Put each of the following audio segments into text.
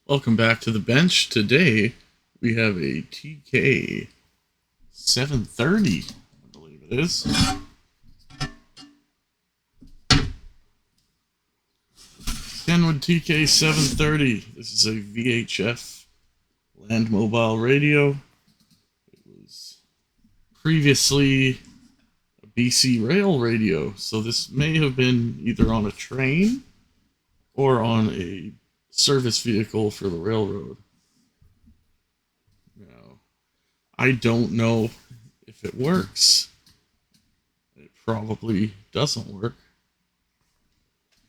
Welcome back to the bench. Today we have a TK-730, I believe it is. Kenwood TK-730. This is a VHF land mobile radio. It was previously a BC rail radio, so this may have been either on a train or on a service vehicle for the railroad. Now, I don't know if it works. It probably doesn't work.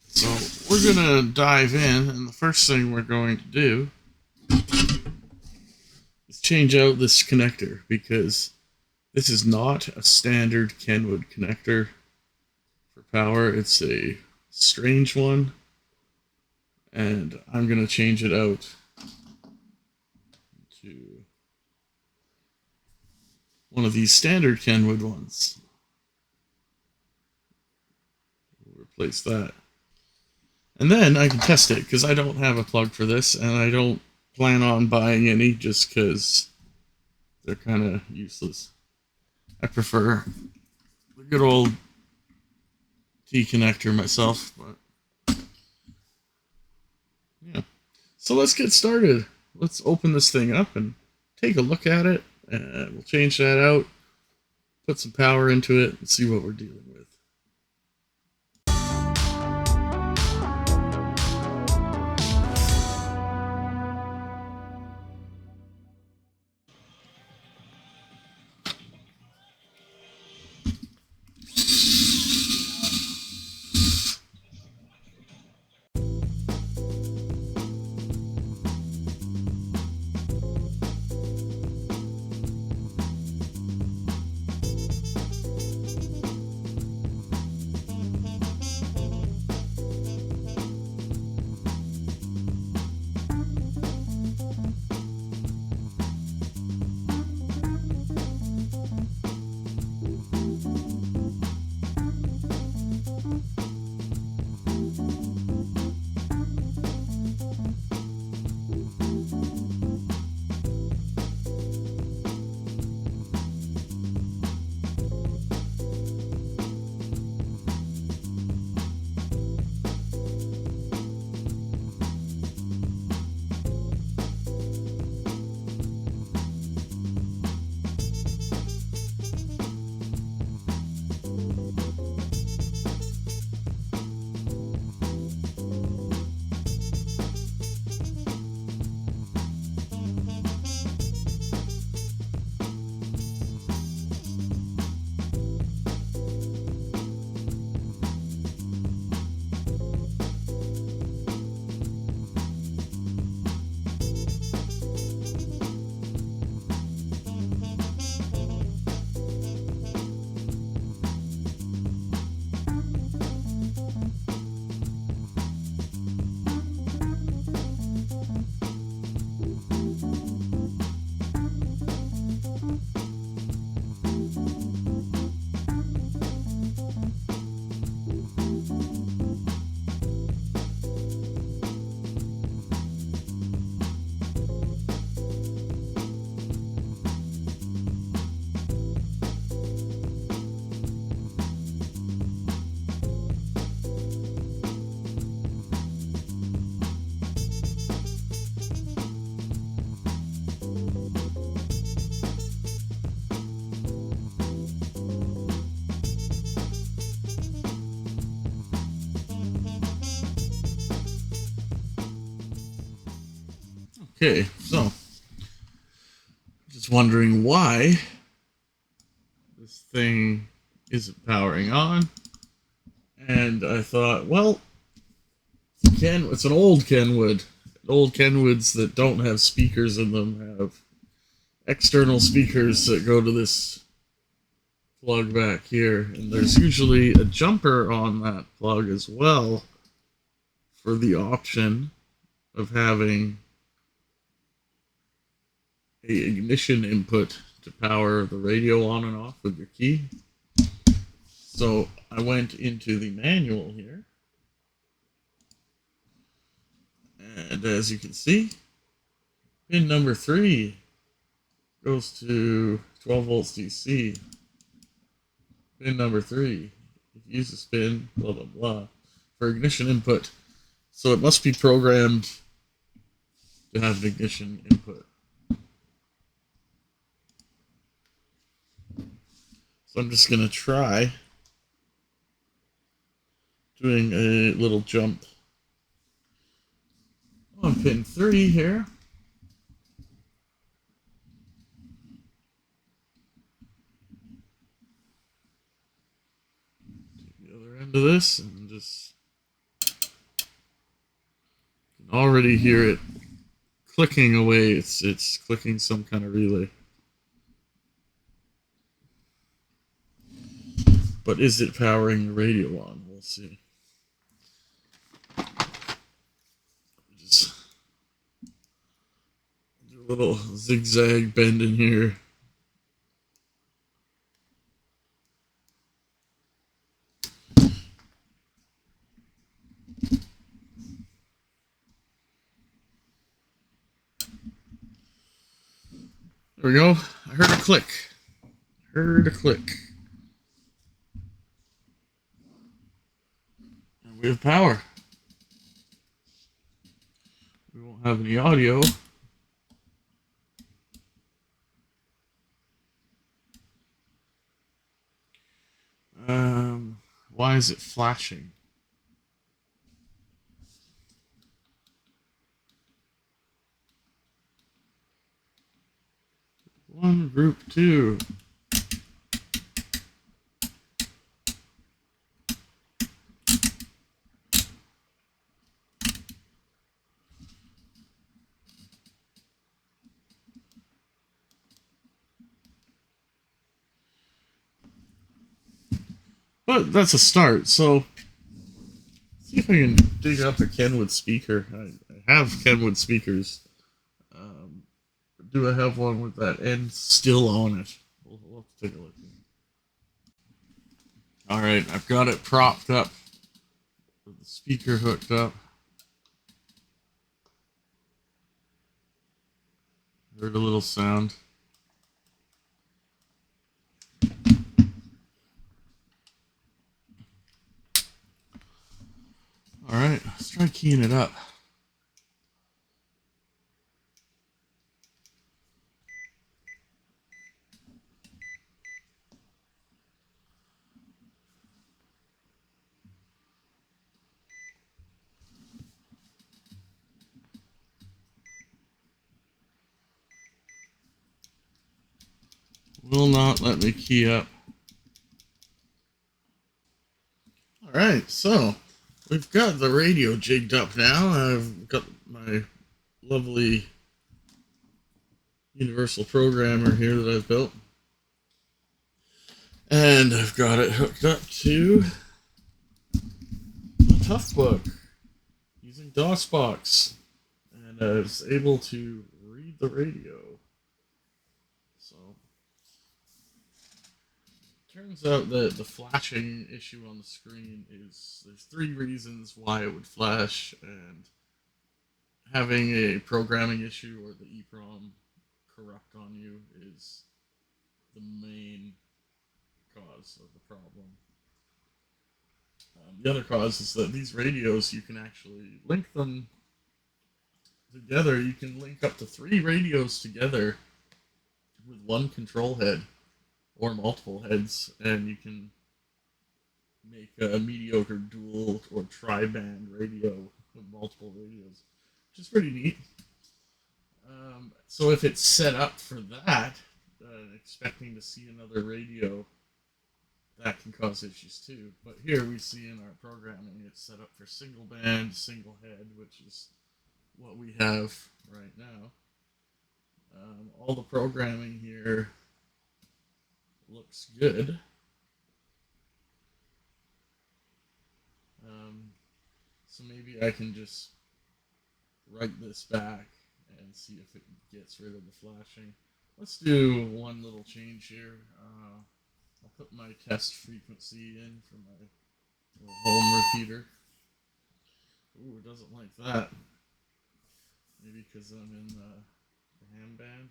So we're going to dive in, and the first thing we're going to do is change out this connector, because this is not a standard Kenwood connector for power. It's a strange one, and I'm going to change it out to one of these standard Kenwood ones. We'll replace that. And then I can test it, because I don't have a plug for this, and I don't plan on buying any just because they're kind of useless. I prefer the good old T connector myself, but yeah. So let's get started. Let's open this thing up and take a look at it, and we'll change that out, put some power into it, and see what we're dealing with. Okay, so just wondering why this thing isn't powering on, and I thought, well, it's an old Kenwood. Old Kenwoods that don't have speakers in them have external speakers that go to this plug back here, and there's usually a jumper on that plug as well for the option of having a ignition input to power the radio on and off with your key. So I went into the manual here, and as you can see, Pin number 3 goes to 12 volts DC. Pin number 3, if you use this pin, blah blah blah, for ignition input. So it must be programmed to have an ignition input. So I'm just going to try doing a little jump on pin 3 here. Take the other end of this and just can already hear it clicking away. It's clicking some kind of relay. But is it powering the radio on? We'll see. Just do a little zigzag bend in here. There we go. I heard a click. Heard a click. And we have power. We won't have any audio. Why is it flashing? One, group 2. But that's a start. So, see if I can dig up a Kenwood speaker. I have Kenwood speakers. Do I have one with that end still on it? We'll have to take a look. Alright, I've got it propped up with the speaker hooked up. Heard a little sound. Alright, let's try keying it up. Will not let me key up. Alright, so we've got the radio jigged up now. I've got my lovely universal programmer here that I've built. And I've got it hooked up to the Toughbook using DOSBox. And I was able to read the radio. So, turns out that the flashing issue on the screen is, there's 3 reasons why it would flash, and having a programming issue or the EEPROM corrupt on you is the main cause of the problem. The other cause is that these radios, you can actually link them together. You can link up to 3 radios together with one control head or multiple heads, and you can make a mediocre dual or tri-band radio with multiple radios, which is pretty neat. So if it's set up for that, expecting to see another radio, that can cause issues too. But here we see in our programming it's set up for single band, single head, which is what we have right now. All the programming here looks good. So maybe I can just write this back and see if it gets rid of the flashing. Let's do one little change here. I'll put my test frequency in for my little home repeater. Ooh, it doesn't like that. Maybe because I'm in the ham band?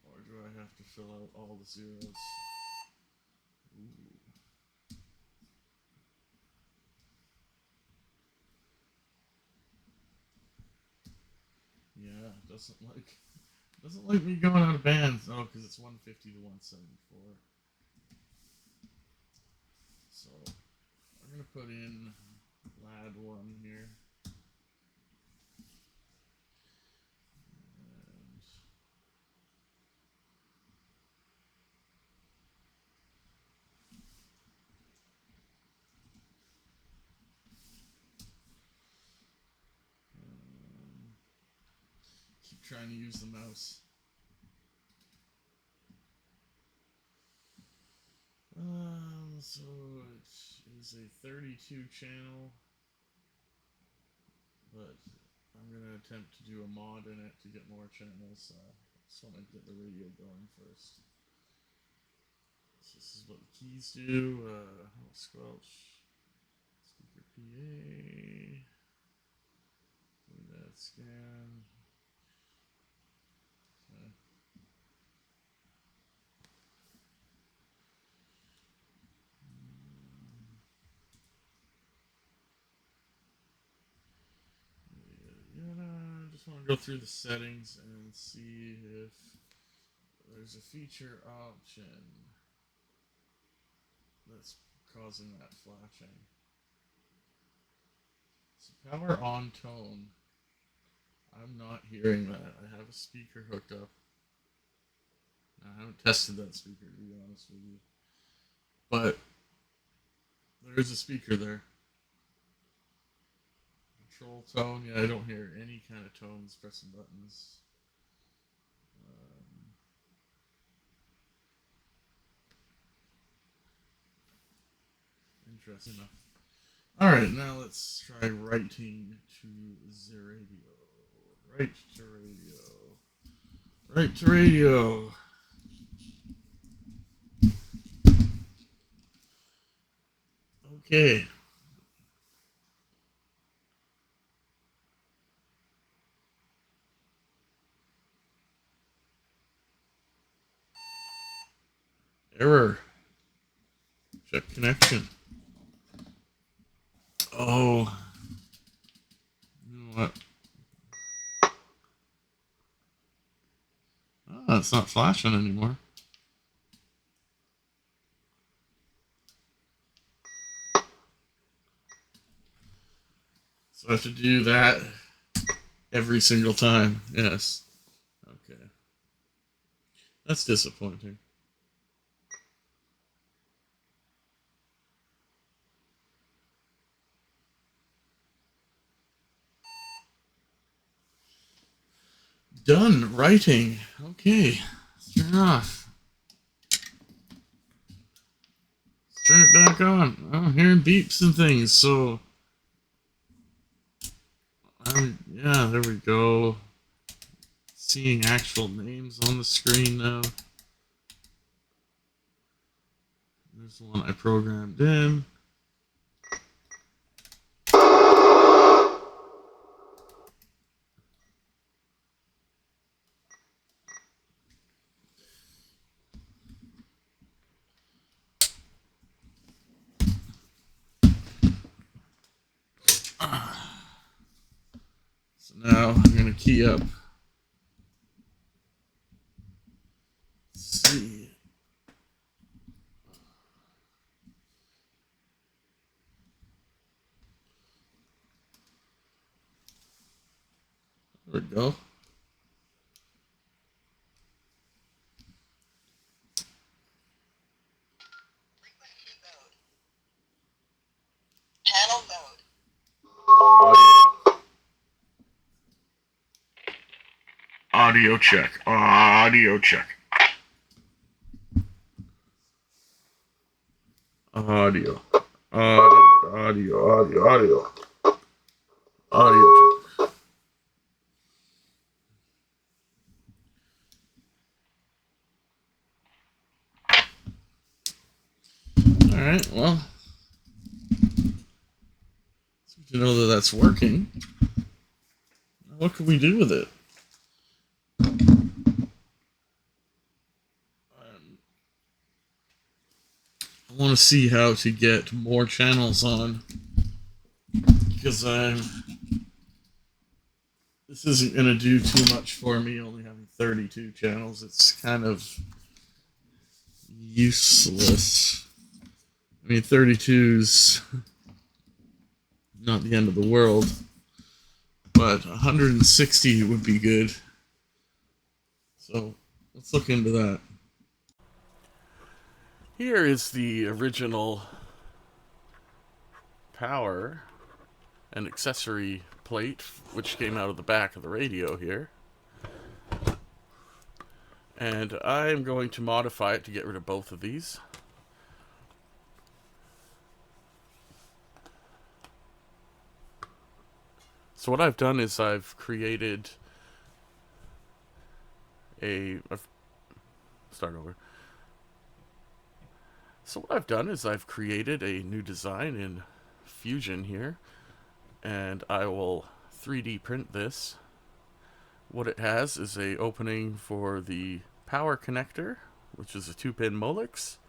Or do I have to fill out all the zeros? Ooh. Yeah, doesn't like me going out of bands. Oh, because it's 150 to 174. So I'm gonna put in lad 1 here. And keep trying to use the mouse. So it is a 32 channel, but I'm gonna attempt to do a mod in it to get more channels. Just want to get the radio going first. So this is what the keys do. Squelch, speaker PA, do that scan. Okay. Just want to go through the settings and see if there's a feature option that's causing that flashing. So power on tone. I'm not hearing that. I have a speaker hooked up. I haven't tested that speaker, to be honest with you. But there is a speaker there. Control tone. Yeah, I don't hear any kind of tones pressing buttons. Interesting enough. Alright, now let's try writing to the radio. Write to radio. Write to radio. Okay. Error. Check connection. Oh. You know what? Oh, it's not flashing anymore. So I have to do that every single time. Yes. Okay. That's disappointing. Done writing. Okay. Let's turn it off. Let's turn it back on. I'm hearing beeps and things, so yeah, there we go. Seeing actual names on the screen now. There's the one I programmed in. So now I'm going to key up. Let's see. There we go. Panel mode. Audio check. Audio check. Audio. Audio check. Alright, well, it's good to know that that's working. What can we do with it? I want to see how to get more channels on, because this isn't going to do too much for me, only having 32 channels. It's kind of useless. I mean, 32's not the end of the world, but 160 would be good. So let's look into that. Here is the original power and accessory plate, which came out of the back of the radio here. And I'm going to modify it to get rid of both of these. So what I've done is I've created start over. So what I've done is I've created a new design in Fusion here, and I will 3D print this. What it has is a opening for the power connector, which is a 2-pin Molex,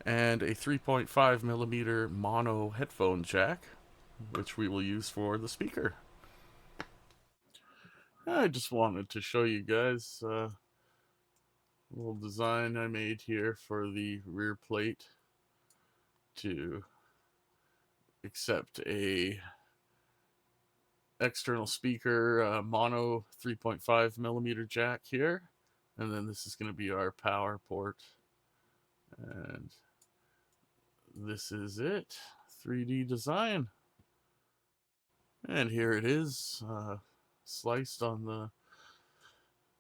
and a 3.5mm mono headphone jack, which we will use for the speaker. I just wanted to show you guys a little design I made here for the rear plate to accept a external speaker mono 3.5mm jack here, and then this is going to be our power port, and this is it. 3D design, and here it is, sliced on the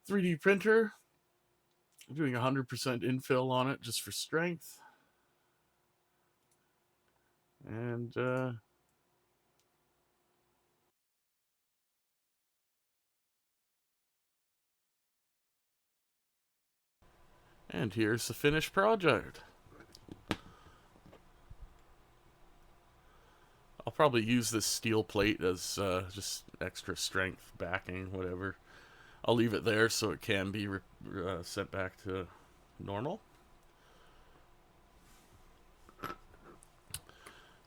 3D printer. I'm doing 100% infill on it just for strength, and here's the finished project. I'll probably use this steel plate as just extra strength backing, whatever. I'll leave it there so it can be sent back to normal.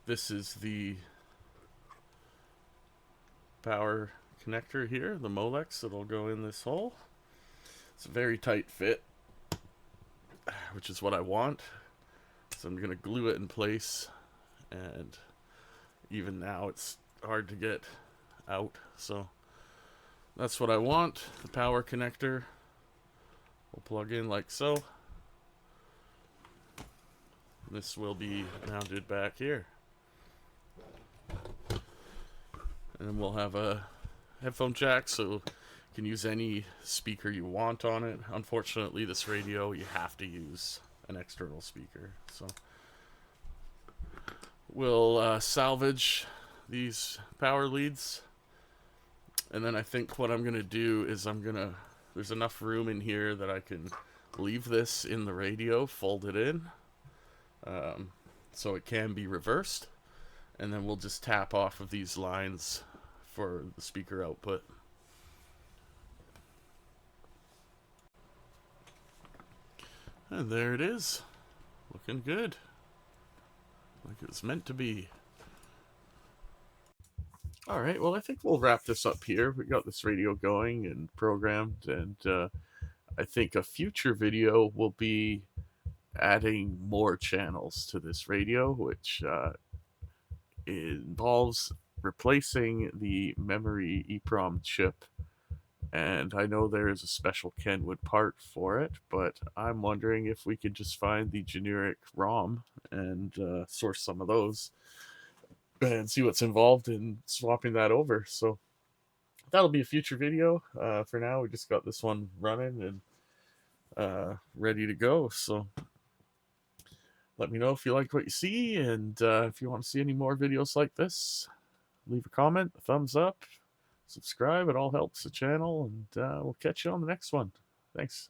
This is the power connector here, the Molex that'll go in this hole. It's a very tight fit, which is what I want. So I'm going to glue it in place, and even now it's hard to get out. So that's what I want. The power connector will plug in like so. This will be mounted back here. And then we'll have a headphone jack, so you can use any speaker you want on it. Unfortunately, this radio, you have to use an external speaker. So we'll salvage these power leads. And then I think what I'm going to do is there's enough room in here that I can leave this in the radio, fold it in, so it can be reversed. And then we'll just tap off of these lines for the speaker output. And there it is. Looking good. Like it was meant to be. Alright, well I think we'll wrap this up here. We got this radio going and programmed, and I think a future video will be adding more channels to this radio, which involves replacing the memory EEPROM chip. And I know there is a special Kenwood part for it, but I'm wondering if we could just find the generic ROM and source some of those and see what's involved in swapping that over. So that'll be a future video. For now, we just got this one running and ready to go. So let me know if you like what you see, and if you want to see any more videos like this, leave a comment, a thumbs up, subscribe. It all helps the channel, and we'll catch you on the next one. Thanks.